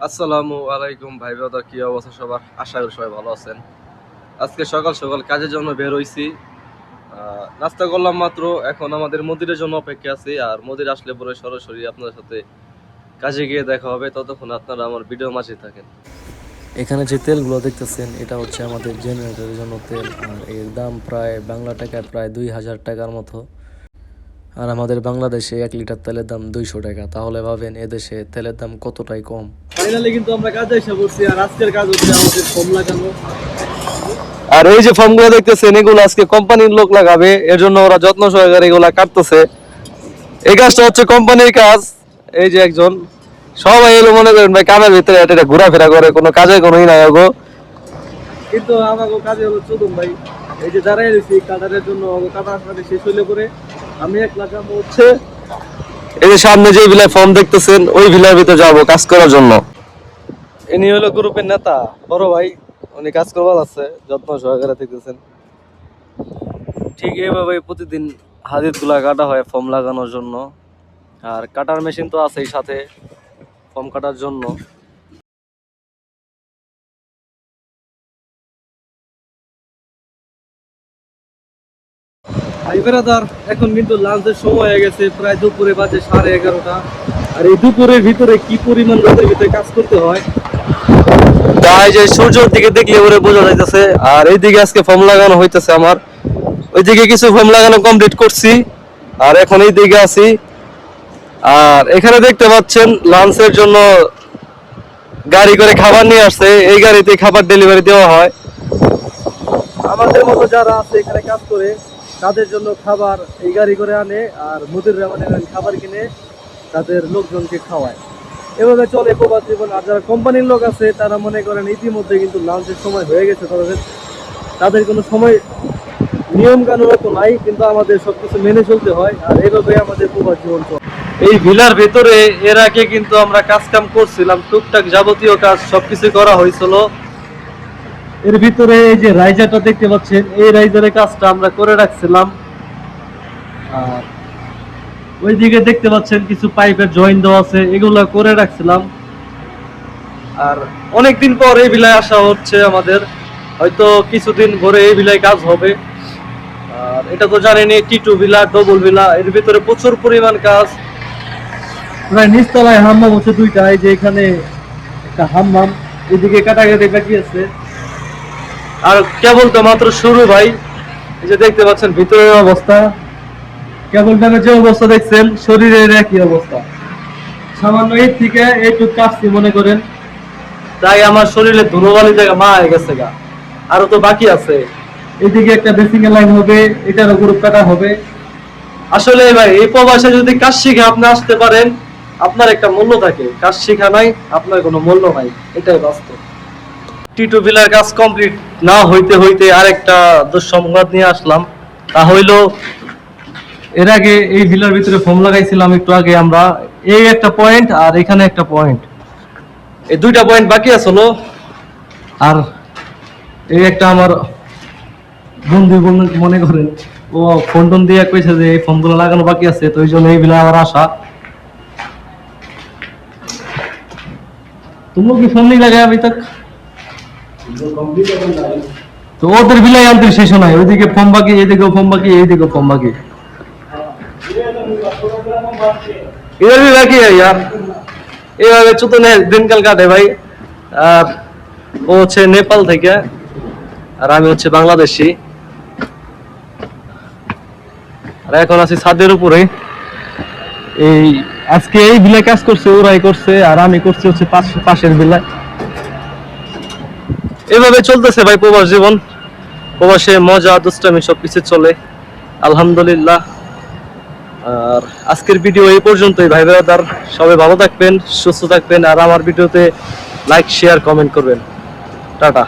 আসসালামু আলাইকুম ভাই ব্রাদার, কি অবস্থা সবার? আশা করি সবাই ভালো আছেন। আজকে সকাল সকাল কাজের জন্য বের হইছি। নাস্তা করলাম মাত্র, এখন আমাদের মদিরের জন্য অপেক্ষা আছি। আর মদির আসলে পরে সরাসরি আপনাদের সাথে কাজে গিয়ে দেখা হবে। ততক্ষণ আপনারা আমার ভিডিও মাঝে থাকেন। এখানে যে তেলগুলো দেখতেছেন এটা হচ্ছে আমাদের জেনারেটরের জন্য তেল, আর এর দাম প্রায় বাংলা টাকায় প্রায় 2000 টাকার মতো। আর আমাদের বাংলাদেশে 1 লিটার তেলের দাম 200 টাকা, তাহলে ভাবেন এদেশে তেলের দাম কতটাই কম। ফাইনালি কিন্তু আমরা কাজে এসে পড়ছি। আর আজকের কাজ হচ্ছে আমাদের ফোম লাগানো। আর এই যে ফর্মগুলো দেখতেছেন, এগুলো আজকে কোম্পানির লোক লাগাবে, এর জন্য ওরা যত্ন সহকারে এগুলা কাটতেছে। এই কাজটা হচ্ছে কোম্পানির কাজ। এই যে একজন, সবাই এলো মনে করেন ভাই কামের ভিতরে এটা ঘোরাফেরা করে, কোনো কাজে কোনোই নাই গো। কিন্তু আমাকে কাজে হলো চলুন ভাই, এই যে দাঁড়াই রয়েছি কাটারের জন্য। কাটা আসলে শেষ হইলে পরে আমি এক লাগাবো হচ্ছে এই যে সামনে যে ভিলার ফর্ম দেখতেছেন, ওই ভিলার ভিতরে যাবো কাজ করার জন্য। ইনি হলো গ্রুপের নেতা, বড় ভাই। উনি কাজ করবার আছে, যত্ন সহকারে দেখতেছেন। ঠিক এইভাবে প্রতিদিন হাদিদ গুলা কাটা হয় ফর্ম লাগানোর জন্য। আর কাটার মেশিন তো আছেই সাথে ফর্ম কাটার জন্য। ভাই বেড়াদার, এখন কিন্তু লাঞ্চের সময় হয়ে গেছে, প্রায় দুপুরে বাজে 11:30। আর এই দুপুরের ভিতরে কি পরিমাণ রোদের ভিতরে কাজ করতে হয়। তাই যে সূর্যের দিকে দেখলে ওরে বোঝা যাইতেছে। আর এইদিকে আজকে ফর্ম লাগানো হইতেছে আমার। ওইদিকে কিছু ফর্ম লাগানো কমপ্লিট করছি, আর এখন এই দিকে আছি। আর এখানে দেখতে পাচ্ছেন লাঞ্চের জন্য গাড়ি করে খাবার নিয়ে আসছে। এই গাড়িতে খাবার ডেলিভারি দেওয়া হয়। আমাদের মতো যারা আছে এখানে কাজ করে তাদের জন্য খাবার এই গাড়ি করে আনে, আর মুদিররা মনে করেন খাবার কিনে তাদের লোকজনকে খাওয়ায়। এভাবে চলে প্রবাস জীবন। আর যারা কোম্পানির লোক আছে তারা মনে করেন ইতিমধ্যে কিন্তু লাঞ্চের সময় হয়ে গেছে, তাদের কোনো সময় নিয়ম কানুন তো নাই, কিন্তু আমাদের সবকিছু মেনে চলতে হয়। আর এইভাবে আমাদের প্রবাস জীবন চলে। এই ভিলার ভেতরে এর আগে কিন্তু আমরা কাজ কাম করছিলাম, টুকটাক যাবতীয় কাজ সবকিছু করা হয়েছিল। এর ভিতরে এই যে রাইজারটা দেখতে পাচ্ছেন, এই রাইজারের কাজটা আমরা করে রাখছিলাম। আর ওইদিকে দেখতে পাচ্ছেন কিছু পাইপের জয়েন দেওয়া আছে, এগুলো করে রাখছিলাম। আর অনেকদিন পর এই ভিলায় আসা হচ্ছে আমাদের, হয়তো কিছুদিন ভরে এই ভিলায় কাজ হবে। আর এটা তো জানেনি, টি2 ভিলা, ডবল ভিলা, এর ভিতরে প্রচুর পরিমাণ কাজ। প্রায় নিচতলায় হাম্মাম হচ্ছে দুইটা, এই যে এখানে একটা হাম্মাম, এদিকে কাটাকাটি বাকি আছে। আর কেবল তো মাত্র শুরু ভাই। এই যে দেখতে পাচ্ছেন ভিতরের অবস্থা, কেবল নামের যে অবস্থা দেখছেন, শরীরের একই অবস্থা। সামান্য এর থেকে এইটুক কাটছি মনে করেন, তাই আমার শরীরে ধুলোবালি জায়গা মা হয়ে গেছে গা। আরো তো বাকি আছে। এদিকে একটা বেসিং লাইন হবে, এটারও গ্রুপ কাটা হবে। আসলে ভাই এই প্রবাসে যদি কাজ শিখে আপনি আসতে পারেন, আপনার একটা মূল্য থাকে। কাজ শিখা নাই, আপনার কোনো মূল্য নাই, এটাই বাস্তব। টি2 ভিলার কাজ কমপ্লিট না হইতে হইতে আরেকটা দুঃসংবাদ নিয়ে আসলাম। তা হইলো, এর আগে এই ভিলার ভিতরে ফর্ম লাগাইছিলাম একটু আগে আমরা। এই একটা পয়েন্ট আর এখানে একটা পয়েন্ট, এই দুইটা পয়েন্ট বাকি আসলো। আর এই একটা আমার বন্ধু মনে করেন, ও ফোন টোন দিয়ে কইছে যে এই ফর্মগুলো লাগানো বাকি আছে, তো ওই জন্য এই ভিলা আমার আশা। তুমিও কি ফর্ম नहीं लगाया अभी तक? তো ওদের বিলাই আনতে শেষ নাই, ওইদিকে ফর্ম বাকি, এইদিকে ফর্ম বাকি, এইদিকে ফর্ম বাকি। इधर भी बाकी है यार। এইভাবে চুতনে দিনকাল কাটে ভাই। আর ও হচ্ছে নেপাল থেকে, আর আমি হচ্ছে বাংলাদেশি। আর এখন আছি ছাদের উপরে। এই আজকে এই ভিলায় কাজ করছে, ওরাই করছে, আর আমি করছি হচ্ছে পাশের ভিলায়। এভাবে চলতেছে ভাই প্রবাস জীবন। প্রবাসে মজা দুষ্টামি সবকিছু চলে, আলহামদুলিল্লাহ। আর আজকের ভিডিও এই পর্যন্তই ভাই ব্রাদার। সবাই ভালো থাকবেন, সুস্থ থাকবেন, আর আমার ভিডিওতে লাইক, শেয়ার, কমেন্ট করবেন। টাটা।